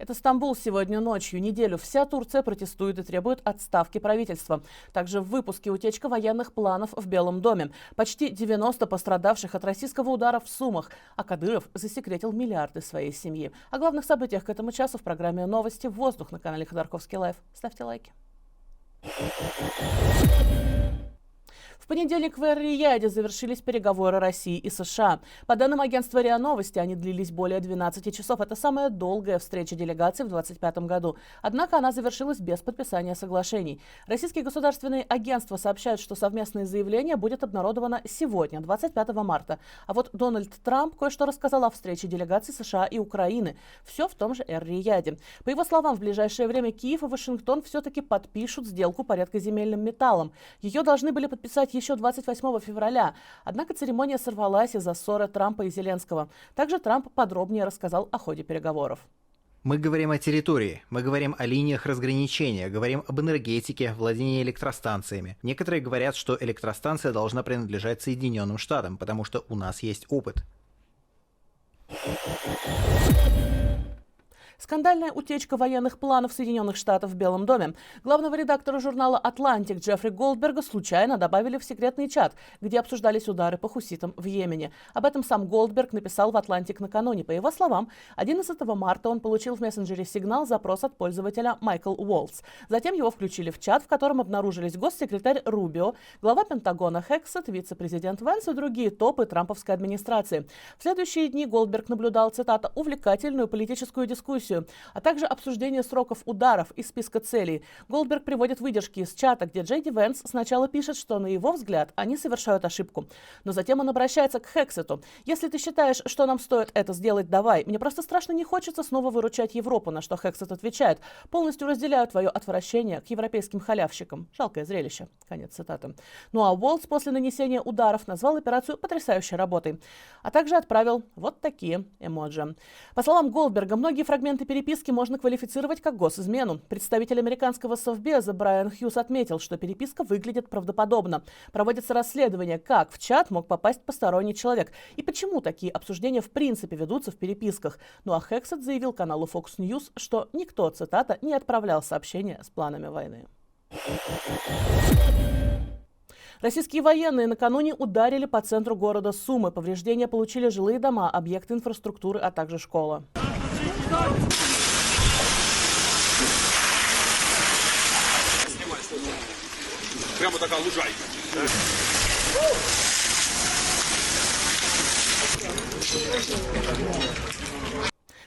Это Стамбул сегодня ночью. Неделю вся Турция протестует и требует отставки правительства. Также в выпуске утечка военных планов в Белом доме. Почти 90 пострадавших от российского удара в Сумах. А Кадыров засекретил миллиарды своей семьи. О главных событиях к этому часу в программе «Новости в воздух» на канале Ходорковский Лайв. Ставьте лайки. В понедельник в Эр-Рияде завершились переговоры России и США. По данным агентства РИА Новости, они длились более 12 часов. Это самая долгая встреча делегаций в 2025 году. Однако она завершилась без подписания соглашений. Российские государственные агентства сообщают, что совместное заявление будет обнародовано сегодня, 25 марта. А вот Дональд Трамп кое-что рассказал о встрече делегаций США и Украины. Все в том же Эр-Рияде. По его словам, в ближайшее время Киев и Вашингтон все-таки подпишут сделку по редкоземельным металлам. Ее должны были подписать еще 28 февраля. Однако церемония сорвалась из-за ссоры Трампа и Зеленского. Также Трамп подробнее рассказал о ходе переговоров. Мы говорим о территории, мы говорим о линиях разграничения, говорим об энергетике, владении электростанциями. Некоторые говорят, что электростанция должна принадлежать Соединенным Штатам, потому что у нас есть опыт. Скандальная утечка военных планов Соединенных Штатов в Белом доме. Главного редактора журнала «Атлантик» Джеффри Голдберга случайно добавили в секретный чат, где обсуждались удары по хуситам в Йемене. Об этом сам Голдберг написал в «Атлантик» накануне. По его словам, 11 марта он получил в мессенджере сигнал, запрос от пользователя Майкл Уолтс. Затем его включили в чат, в котором обнаружились госсекретарь Рубио, глава Пентагона Хексет, вице-президент Венс и другие топы трамповской администрации. В следующие дни Голдберг наблюдал, цитата, «увлекательную политическую дискуссию», а также обсуждение сроков ударов и списка целей. Голдберг приводит выдержки из чата, где Джей Ди Венс сначала пишет, что на его взгляд они совершают ошибку. Но затем он обращается к Хексету. «Если ты считаешь, что нам стоит это сделать, давай. Мне просто страшно не хочется снова выручать Европу», на что Хексет отвечает: «Полностью разделяю твое отвращение к европейским халявщикам. Жалкое зрелище». Конец цитаты. Ну а Уолтс после нанесения ударов назвал операцию потрясающей работой, а также отправил вот такие эмоджи. По словам Голдберга, многие фрагменты переписки можно квалифицировать как госизмену. Представитель американского Совбеза Брайан Хьюз отметил, что переписка выглядит правдоподобно. Проводится расследование, как в чат мог попасть посторонний человек и почему такие обсуждения в принципе ведутся в переписках. Ну а Хексет заявил каналу Fox News, что никто, цитата, не отправлял сообщения с планами войны. Российские военные накануне ударили по центру города Сумы. Повреждения получили жилые дома, объекты инфраструктуры, а также школа. Прямо такая лужайка.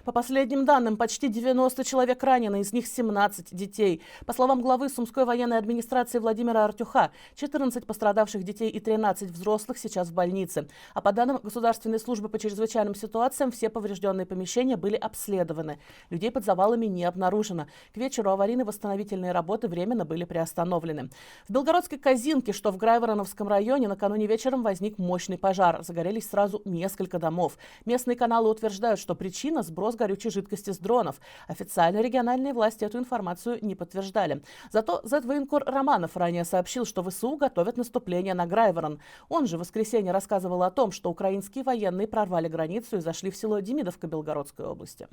По последним данным, почти 90 человек ранены, из них 17 детей. По словам главы Сумской военной администрации Владимира Артюха, 14 пострадавших детей и 13 взрослых сейчас в больнице. А по данным Государственной службы по чрезвычайным ситуациям, все поврежденные помещения были обследованы. Людей под завалами не обнаружено. К вечеру аварийно-восстановительные работы временно были приостановлены. В Белгородской Козинке, что в Грайвороновском районе, накануне вечером возник мощный пожар. Загорелись сразу несколько домов. Местные каналы утверждают, что причина – сброс горючей жидкости с дронов. Официально региональные власти эту информацию не подтверждали. Зато зет-военкор Романов ранее сообщил, что ВСУ готовят наступление на Грайворон. Он же в воскресенье рассказывал о том, что украинские военные прорвали границу и зашли в село Демидовка Белгородской области.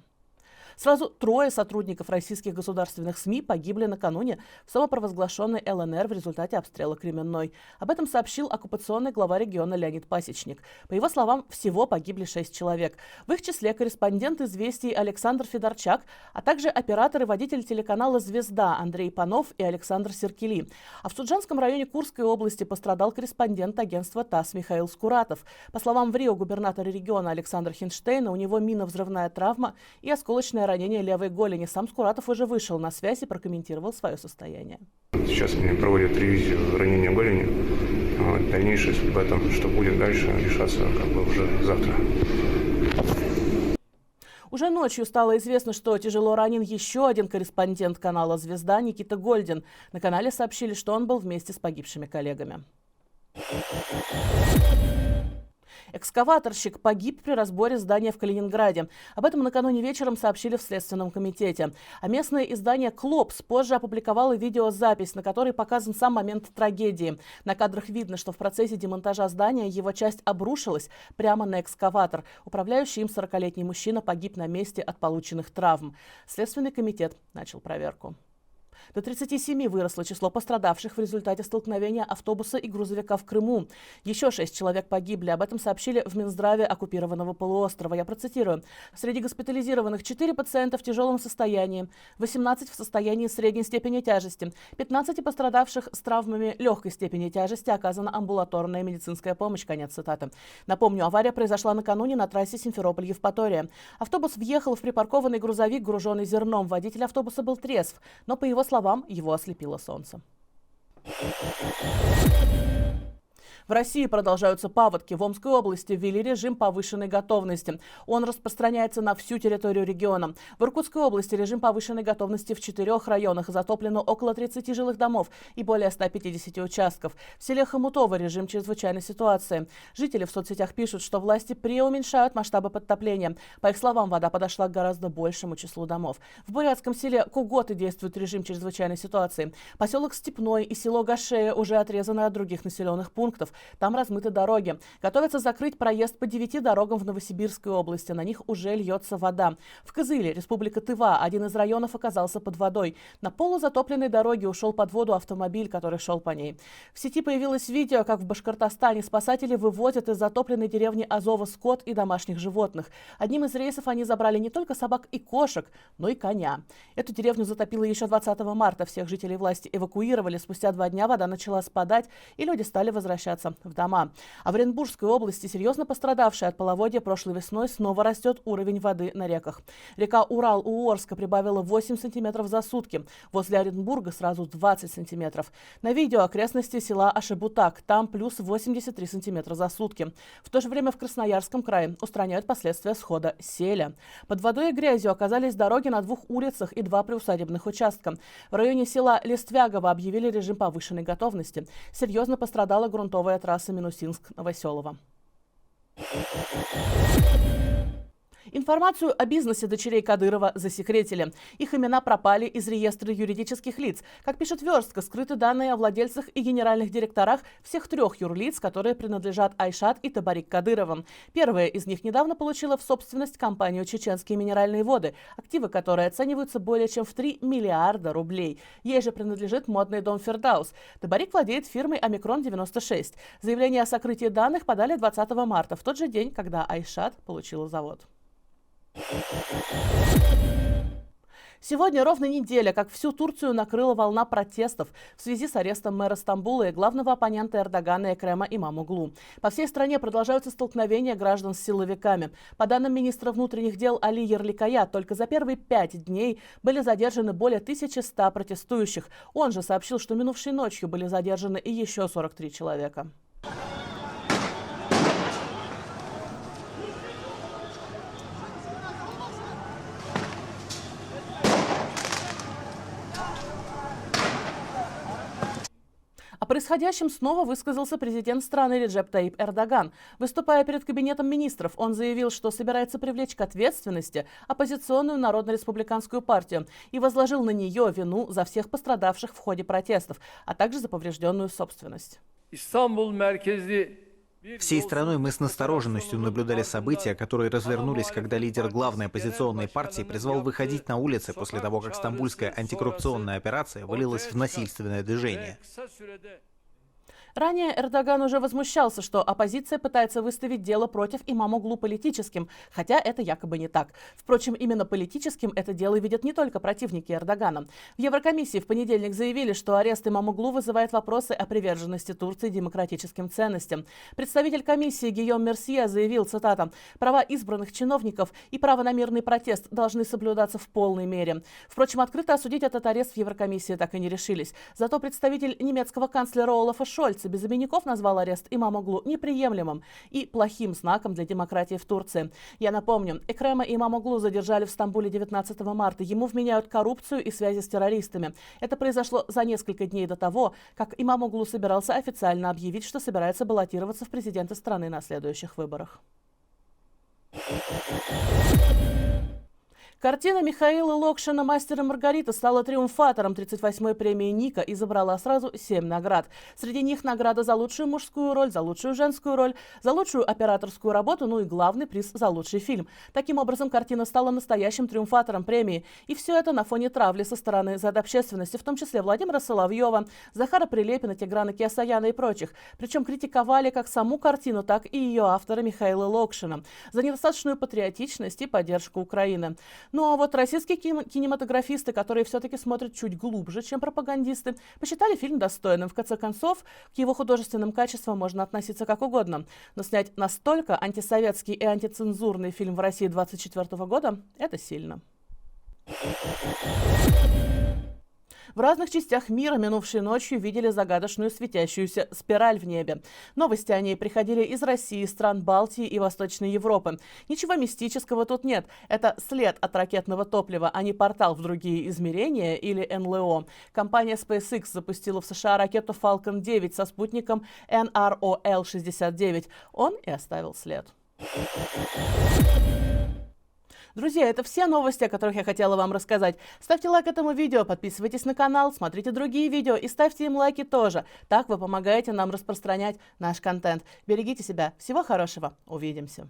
Сразу 3 сотрудников российских государственных СМИ погибли накануне в самопровозглашенной ЛНР в результате обстрела Кременной. Об этом сообщил оккупационный глава региона Леонид Пасечник. По его словам, всего погибли 6 человек. В их числе корреспондент «Известий» Александр Федорчак, а также оператор и водитель телеканала «Звезда» Андрей Панов и Александр Серкели. А в Суджанском районе Курской области пострадал корреспондент агентства ТАСС Михаил Скуратов. По словам в Рио губернатора региона Александра Хинштейна, у него минно-взрывная травма и осколочное ранение левой голени. Сам Скуратов уже вышел на связь и прокомментировал свое состояние. Сейчас мне проводят ревизию ранения голени. Дальнейшая судьба, что будет дальше, решаться уже завтра. Уже ночью стало известно, что тяжело ранен еще один корреспондент канала «Звезда» Никита Гольдин. На канале сообщили, что он был вместе с погибшими коллегами. Экскаваторщик погиб при разборе здания в Калининграде. Об этом накануне вечером сообщили в Следственном комитете. А местное издание «Клопс» позже опубликовало видеозапись, на которой показан сам момент трагедии. На кадрах видно, что в процессе демонтажа здания его часть обрушилась прямо на экскаватор. Управляющий им 40-летний мужчина погиб на месте от полученных травм. Следственный комитет начал проверку. До 37 выросло число пострадавших в результате столкновения автобуса и грузовика в Крыму. Еще 6 человек погибли. Об этом сообщили в Минздраве оккупированного полуострова. Я процитирую. Среди госпитализированных 4 пациента в тяжелом состоянии, 18 в состоянии средней степени тяжести, 15 пострадавших с травмами легкой степени тяжести оказана амбулаторная медицинская помощь. Конец цитаты. Напомню, авария произошла накануне на трассе Симферополь-Евпатория. Автобус въехал в припаркованный грузовик, груженный зерном. Водитель автобуса был трезв, но, по его словам, его ослепило солнце. В России продолжаются паводки. В Омской области ввели режим повышенной готовности. Он распространяется на всю территорию региона. В Иркутской области режим повышенной готовности в 4 районах. Затоплено около 30 жилых домов и более 150 участков. В селе Хомутово режим чрезвычайной ситуации. Жители в соцсетях пишут, что власти преуменьшают масштабы подтопления. По их словам, вода подошла к гораздо большему числу домов. В бурятском селе Куготы действует режим чрезвычайной ситуации. Поселок Степной и село Гашея уже отрезаны от других населенных пунктов. Там размыты дороги. Готовятся закрыть проезд по 9 дорогам в Новосибирской области. На них уже льется вода. В Кызыле, республика Тыва, один из районов оказался под водой. На полузатопленной дороге ушел под воду автомобиль, который шел по ней. В сети появилось видео, как в Башкортостане спасатели вывозят из затопленной деревни Азова скот и домашних животных. Одним из рейсов они забрали не только собак и кошек, но и коня. Эту деревню затопило еще 20 марта. Всех жителей власти эвакуировали. Спустя 2 дня вода начала спадать, и люди стали возвращаться в дома. А в Оренбургской области, серьезно пострадавшей от половодья прошлой весной, снова растет уровень воды на реках. Река Урал у Орска прибавила 8 сантиметров за сутки. Возле Оренбурга сразу 20 сантиметров. На видео окрестности села Ашебутак. Там плюс 83 сантиметра за сутки. В то же время в Красноярском крае устраняют последствия схода селя. Под водой и грязью оказались дороги на 2 улицах и 2 приусадебных участка. В районе села Листвягово объявили режим повышенной готовности. Серьезно пострадала грунтовая трасса Минусинск-Новоселово. Информацию о бизнесе дочерей Кадырова засекретили. Их имена пропали из реестра юридических лиц. Как пишет Верстка, скрыты данные о владельцах и генеральных директорах всех 3 юрлиц, которые принадлежат Айшат и Табарик Кадыровым. Первая из них недавно получила в собственность компанию «Чеченские минеральные воды», активы которой оцениваются более чем в 3 миллиарда рублей. Ей же принадлежит модный дом «Фердаус». Табарик владеет фирмой «Омикрон-96». Заявление о сокрытии данных подали 20 марта, в тот же день, когда Айшат получила завод. Сегодня ровно неделя, как всю Турцию накрыла волна протестов в связи с арестом мэра Стамбула и главного оппонента Эрдогана Экрема Имамоглу. По всей стране продолжаются столкновения граждан с силовиками. По данным министра внутренних дел Али Ярликая, только за первые 5 дней были задержаны более 1100 протестующих. Он же сообщил, что минувшей ночью были задержаны и еще 43 человека. О происходящем снова высказался президент страны Реджеп Таyyip Эрдоган. Выступая перед кабинетом министров, он заявил, что собирается привлечь к ответственности оппозиционную Народно-республиканскую партию и возложил на нее вину за всех пострадавших в ходе протестов, а также за поврежденную собственность. Всей страной мы с настороженностью наблюдали события, которые развернулись, когда лидер главной оппозиционной партии призвал выходить на улицы после того, как стамбульская антикоррупционная операция вылилась в насильственное движение. Ранее Эрдоган уже возмущался, что оппозиция пытается выставить дело против Имамоглу политическим, хотя это якобы не так. Впрочем, именно политическим это дело видят не только противники Эрдогана. В Еврокомиссии в понедельник заявили, что арест Имамоглу вызывает вопросы о приверженности Турции демократическим ценностям. Представитель комиссии Гийом Мерсье заявил, цитата, «Права избранных чиновников и право на мирный протест должны соблюдаться в полной мере». Впрочем, открыто осудить этот арест в Еврокомиссии так и не решились. Зато представитель немецкого канцлера Олафа Шольца Палаты без обиняков назвал арест Имамоглу неприемлемым и плохим знаком для демократии в Турции. Я напомню, Экрема Имамоглу задержали в Стамбуле 19 марта. Ему вменяют коррупцию и связи с террористами. Это произошло за несколько дней до того, как Имамоглу собирался официально объявить, что собирается баллотироваться в президенты страны на следующих выборах. Картина Михаила Локшина «Мастер и Маргарита» стала триумфатором 38-й премии Ника и забрала сразу 7 наград. Среди них награда за лучшую мужскую роль, за лучшую женскую роль, за лучшую операторскую работу, ну и главный приз за лучший фильм. Таким образом, картина стала настоящим триумфатором премии. И все это на фоне травли со стороны Z-общественности, в том числе Владимира Соловьева, Захара Прилепина, Тиграна Кеосаяна и прочих. Причем критиковали как саму картину, так и ее автора Михаила Локшина за недостаточную патриотичность и поддержку Украины. Ну а вот российские кинематографисты, которые все-таки смотрят чуть глубже, чем пропагандисты, посчитали фильм достойным. В конце концов, к его художественным качествам можно относиться как угодно. Но снять настолько антисоветский и антицензурный фильм в России 24 года – это сильно. В разных частях мира минувшей ночью видели загадочную светящуюся спираль в небе. Новости о ней приходили из России, стран Балтии и Восточной Европы. Ничего мистического тут нет. Это след от ракетного топлива, а не портал в другие измерения или НЛО. Компания SpaceX запустила в США ракету Falcon 9 со спутником NROL-69. Он и оставил след. Друзья, это все новости, о которых я хотела вам рассказать. Ставьте лайк этому видео, подписывайтесь на канал, смотрите другие видео и ставьте им лайки тоже. Так вы помогаете нам распространять наш контент. Берегите себя. Всего хорошего. Увидимся.